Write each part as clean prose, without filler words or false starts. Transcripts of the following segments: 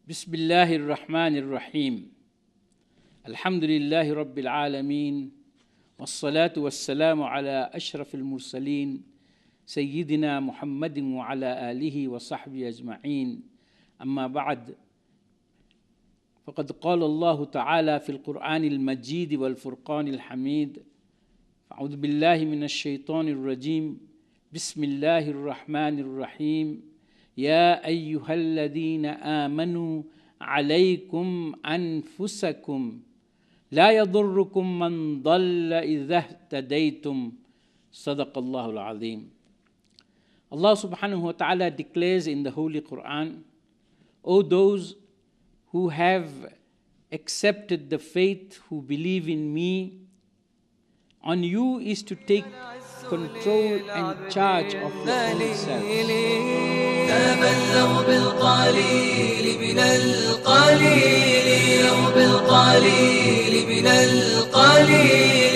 Bismillahir Rahmanir Rahim. Alhamdulillahi Rabbil Alameen. Wassalatu wassalamu ala ashrafil mursaleen. Sayyidina Muhammadin wa ala alihi wa sahbihi ajma'een. Amma ba'd. فقد قال الله تعالى في القرآن المجيد والفرقان الحميد أعوذ بالله من الشيطان الرجيم بسم الله الرحمن الرحيم يا أيها الذين آمنوا عليكم أنفسكم لا يضركم من ضل إذا اهتديتم صدق الله العظيم. Allah subhanahu wa ta'ala declares in the Holy Quran, O those who have accepted the faith, who believe in me, on you is to take control and charge of your own self. تبلغ بالقليل من القليل بالقليل من القليل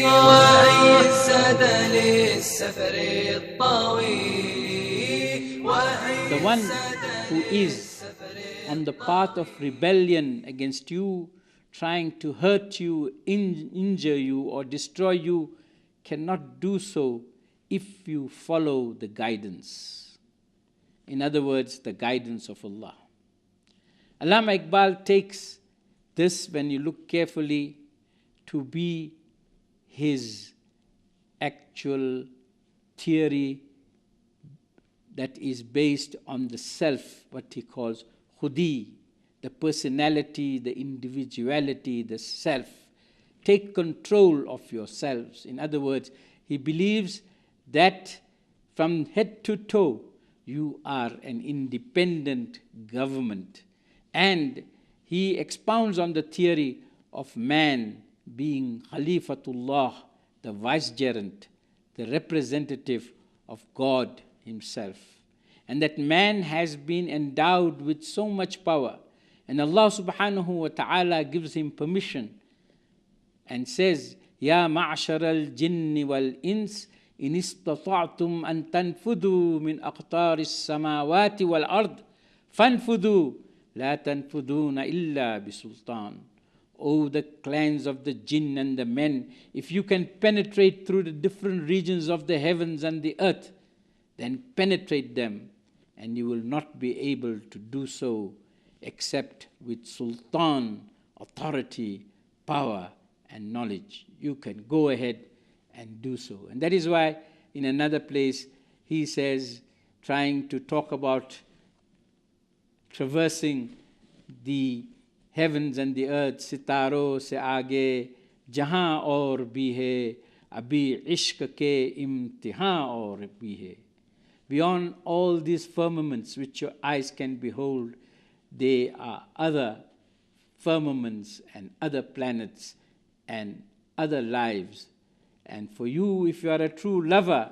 وأي السد للسفر الطويل. The one who is on the path of rebellion against you, trying to hurt you, injure you, or destroy you, cannot do so if you follow the guidance. In other words, the guidance of Allah. Allama Iqbal takes this, when you look carefully, to be his actual theory that is based on the self, what he calls khudi, the personality, the individuality, the self. Take control of yourselves. In other words, he believes that from head to toe, you are an independent government. And he expounds on the theory of man being Khalifatullah, the vicegerent, the representative of God himself. And that man has been endowed with so much power. And Allah subhanahu wa ta'ala gives him permission and says, Ya ma'ashar al-jinni wal-ins, in istata'tum an tanfudu min aqtar as-samawati wal-ard, fanfudu, la tanfuduna illa bisultan. O the clans of the jinn and the men, if you can penetrate through the different regions of the heavens and the earth, then penetrate them, and you will not be able to do so except with sultan, authority, power, and knowledge. You can go ahead and do so. And that is why in another place he says, trying to talk about traversing the heavens and the earth, sitaro se aage jahan aur bhi hai, abhi ishq ke imtihan aur bhi hai. Beyond all these firmaments which your eyes can behold, there are other firmaments and other planets and other lives. And for you, if you are a true lover,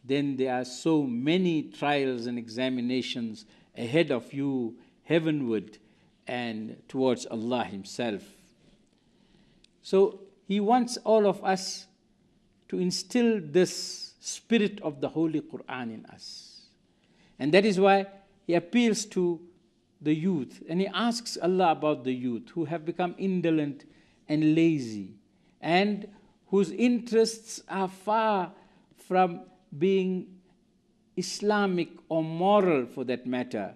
then there are so many trials and examinations ahead of you, heavenward and towards Allah himself. So he wants all of us to instill this spirit of the Holy Quran in us. And that is why he appeals to the youth, and he asks Allah about the youth who have become indolent and lazy, and whose interests are far from being Islamic or moral for that matter.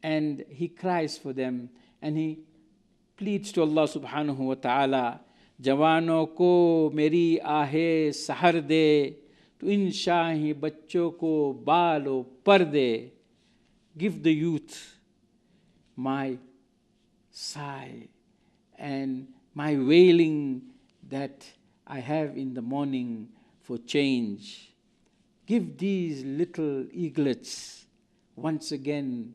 And he cries for them, and he pleads to Allah subhanahu wa ta'ala, Jawano ko meri aahe sahar de, to in shahi bachcho ko balo parde. Give the youth my sigh and my wailing that I have in the morning for change. Give these little eaglets once again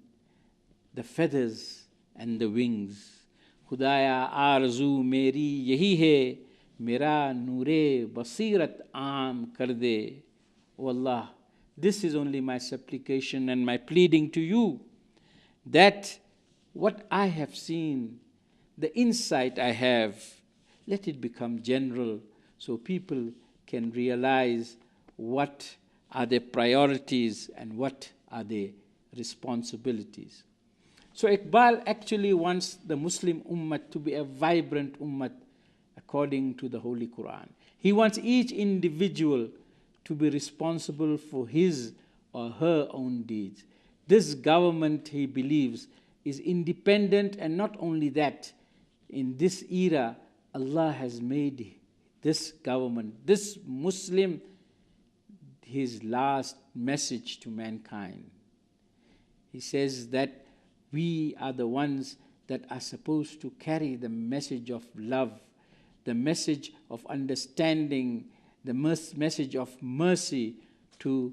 the feathers and the wings. Khudaya arzu meri yahi hai, mera noore basirat aam kar de. O Allah, this is only my supplication and my pleading to you, that what I have seen, the insight I have, let it become general so people can realize what are their priorities and what are their responsibilities. So Iqbal actually wants the Muslim ummah to be a vibrant ummah according to the Holy Quran. He wants each individual to be responsible for his or her own deeds. This government, he believes, is independent, and not only that, in this era, Allah has made this government, this Muslim, his last message to mankind. He says that we are the ones that are supposed to carry the message of love, the message of understanding, the message of mercy to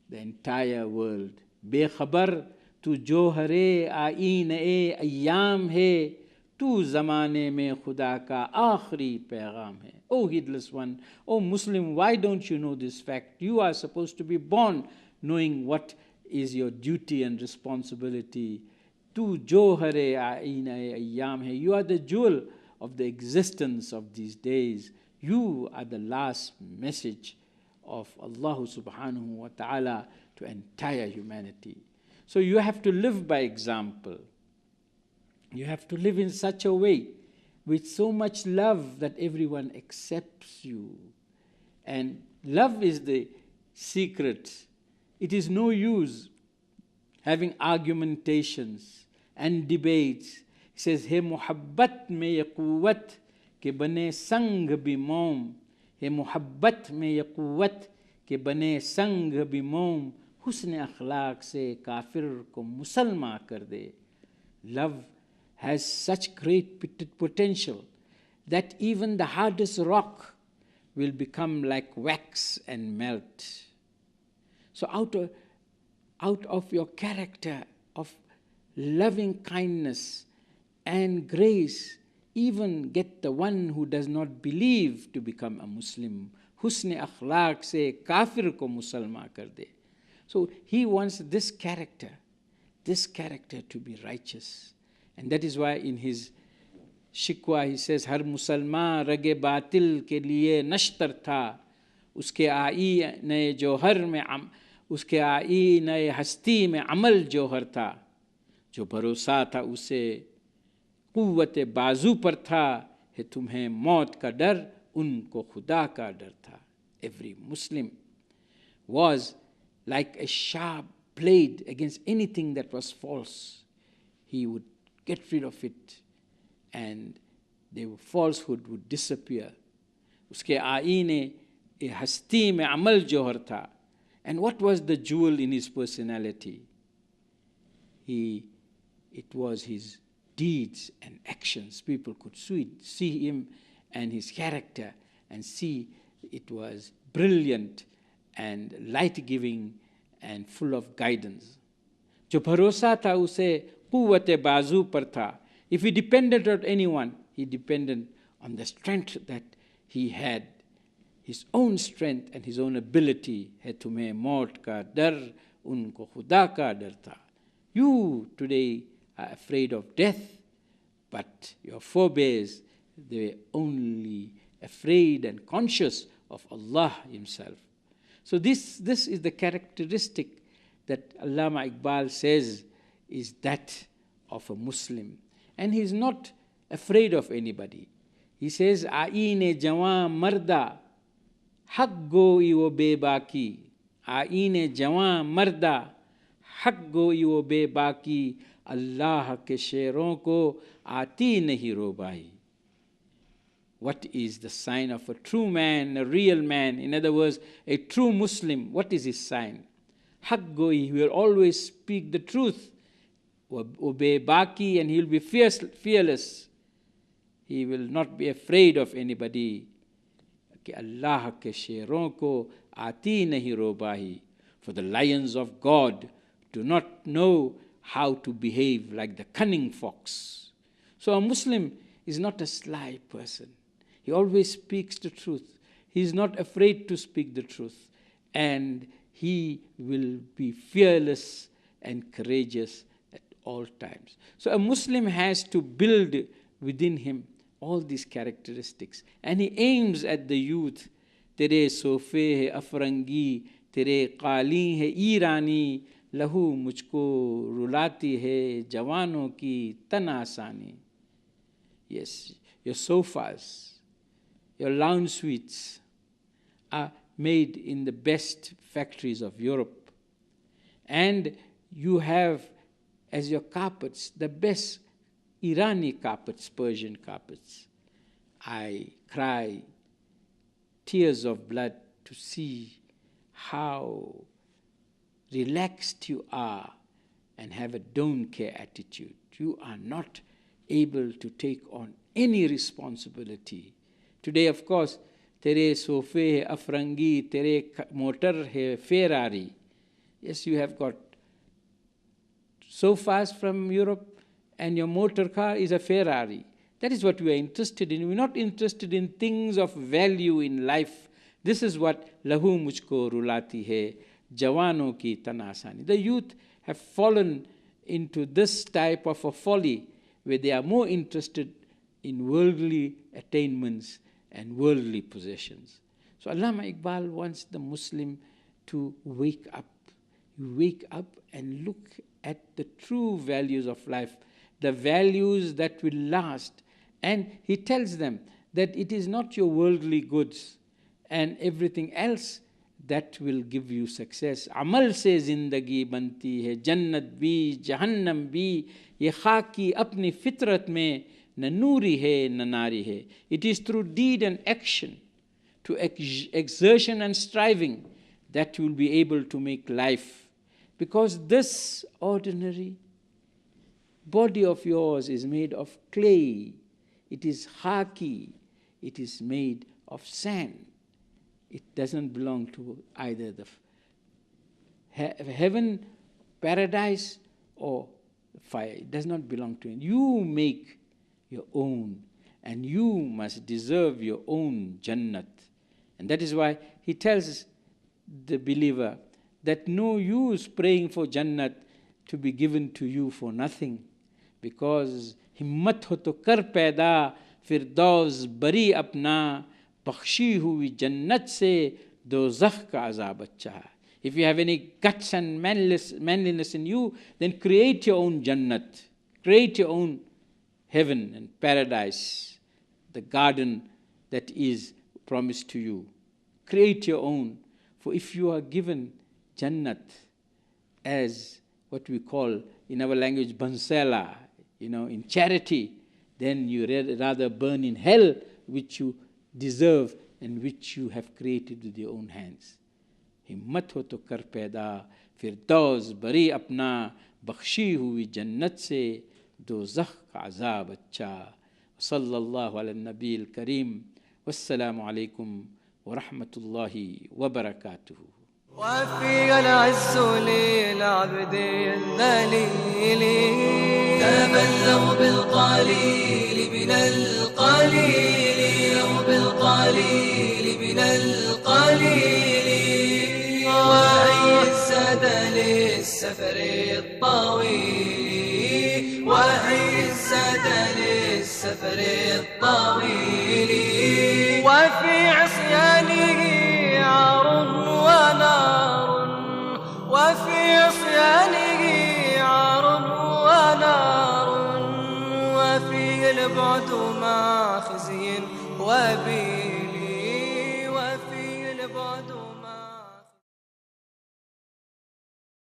the entire world. Bekhabar tu johare aeen-e ayyam hai, tu zamane mein khuda ka aakhri paigam hai. Oh heedless one, oh Muslim, why don't you know this fact? You are supposed to be born knowing what is your duty and responsibility. Tu johare aeen-e ayyam hai. You are the jewel of the existence of these days. You are the last message of Allah subhanahu wa ta'ala to entire humanity. So you have to live by example. You have to live in such a way with so much love that everyone accepts you. And love is the secret. It is no use having argumentations and debates. He says, "He muhabbat mein ye quwwat ke bane sang bi mom. He muhabbat mein ye quwwat ke bane sang bi mom. Husn akhlaq se kafir ko musalma kar de." Love has such great potential that even the hardest rock will become like wax and melt. So out of your character of loving kindness and grace, even get the one who does not believe to become a Muslim. Husn akhlaq se kafir ko musalma kar de. So he wants this character to be righteous. And that is why in his shikwa he says, "Har musalman rage batil ke liye nashtar tha, uske aayi naye johar mein uske aayi naye hasti mein amal johar tha, jo bharosa tha use quwwat bazu par tha, hai tumhe maut ka dar, unko khuda ka dar tha." Every Muslim was like a sharp blade against anything that was false. He would get rid of it, and the falsehood would disappear. Uske aine e hasti mein amal johar tha. And what was the jewel in his personality? It was his deeds and actions. People could see him and his character and see it was brilliant and light-giving and full of guidance. Jo bharosa tha use quwwat bazu par tha. If he depended on anyone, he depended on the strength that he had, his own strength and his own ability. Hai tumhe maut ka dar, unko khuda ka dar tha. You today are afraid of death, but your forebears, they were only afraid and conscious of Allah Himself. So this is the characteristic that Allama Iqbal says is that of a Muslim. And he's not afraid of anybody. He says, "Aine jawan marda, haq goi wo bebaki. Aine jawan marda, haq goi wo bebaki. Allah ke sheron ko aati nahi robai." What is the sign of a true man, a real man? In other words, a true Muslim. What is his sign? Haq goi, he will always speak the truth. Obey baki, and he will be fearless. He will not be afraid of anybody. Allah ke sheron ko aati nahi robahi. For the lions of God do not know how to behave like the cunning fox. So a Muslim is not a sly person. He always speaks the truth. He is not afraid to speak the truth. And he will be fearless and courageous at all times. So a Muslim has to build within him all these characteristics. And he aims at the youth. Tere sofe hai afrangi, tere qali hai irani, लहू मुझको रुलाती है जवानों की तन आसानी. Yes, your sofas, your lounge suites are made in the best factories of Europe. And you have as your carpets the best Irani carpets, Persian carpets. I cry tears of blood to see how relaxed you are and have a don't care attitude. You are not able to take on any responsibility. Today, of course, tere sofe hai afrangi, tere motor hai Ferrari. Yes, you have got sofas from Europe and your motor car is a Ferrari. That is what we are interested in. We're not interested in things of value in life. This is what lahu mujhko rulati hai, jawano ki tanasani. The youth have fallen into this type of a folly where they are more interested in worldly attainments and worldly possessions. So Allama Iqbal wants the Muslim to wake up. You wake up and look at the true values of life, the values that will last. And he tells them that it is not your worldly goods and everything else that will give you success. Amal se zindagi banti hai, jannat bhi, jahannam bhi, ye khaki apni fitrat mein, na noori hai, na nari hai. It is through deed and action, to exertion and striving, that you will be able to make life. Because this ordinary body of yours is made of clay. It is khaki. It is made of sand. It doesn't belong to either the heaven, paradise, or fire. It does not belong to it. You make your own, and you must deserve your own Jannat. And that is why he tells the believer that no use praying for Jannat to be given to you for nothing, because himmat ho to kar paida, firdaus bari apna, bakhshi hui jannat se dozakh ka azab acha. If you have any guts and manliness in you, then create your own Jannat. Create your own heaven and paradise, the garden that is promised to you. Create your own. For if you are given Jannat as what we call in our language bansela, in charity, then you rather burn in hell, which you deserve and which you have created with your own hands. Himmat ho to kar paida, firdaus bari apna, bakhshi hui jannat se dozakh ka azab acha. Sallallahu ala nabi al-kareem. Wassalamu alaikum wa rahmatullahi wa barakatuhu. وفي العز للعبد الذليل تبلغ بالقليل من القليل بالقليل من القليل وأي الزاد للسفر الطويل وأي الزاد للسفر الطويل وفي عصيانه عار ونار وفي عصيانه عار ونار وفي البعد مع خزي وبي